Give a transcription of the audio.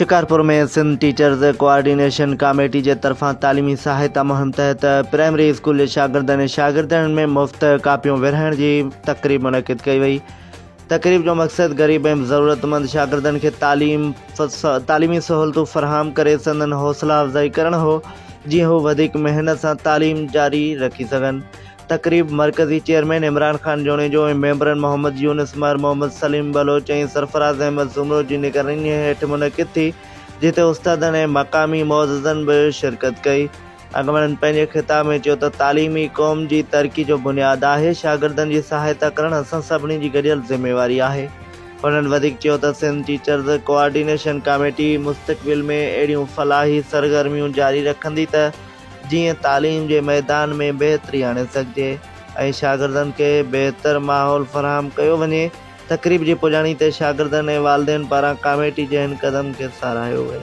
शिकारपुर में Sindh teachers coordination committee के तरफा तालीमी सहायता मुहिम तहत प्राइमरी स्कूल के शागिर्दनि में मुफ़्त कापियूं विरहाइण की तकरीब मुनक़िद कई वई। तकरीब जो मकसद गरीब और ज़रूरतमंद शागिर्दनि के तालीमी सहूलतूं फराहम करे संदन हौसला अफ़जाई करण हो, जीअं हू वधिक मेहनत से तालीम जारी रखी सकन। तकरीब मरकज़ी चेयरमैन इमरान खान जोनेजो ऐं मेंबरन मोहम्मद यूनुस मर, मोहम्मद सलीम बलोच ऐं सरफराज अहमद ज़ुमरो जी निगरानी हेठ मुनक़िद थी, जिते उस्तादनि ऐं मक़ामी मुअज़्ज़िज़नि भी शिरकत कई। अॻुवाणनि पंहिंजे ख़िताब में चयो त तालीमी क़ौम जी तरक़ी जो बुनियाद आहे। शागिर्दनि जी सहायता करण असां सभिनी जी गॾियल ज़िम्मेवारी आहे। उन्हनि वधीक चयो त सिंध टीचर्स कोऑर्डिनेशन कमेटी मुस्तक़बिल में अहिड़ियूं फलाही सरगर्मियूं जारी रखंदी त जीअं तालीम के मैदान में बेहतरी आणे सघिजे ऐं शागिर्दनि के बेहतर माहौल फराहम कयो वञे। तकरीब जी पुॼाणी ते शागिर्दनि ऐं वालिदैन पारां कमेटी जे हिन क़दम के साराहियो वियो।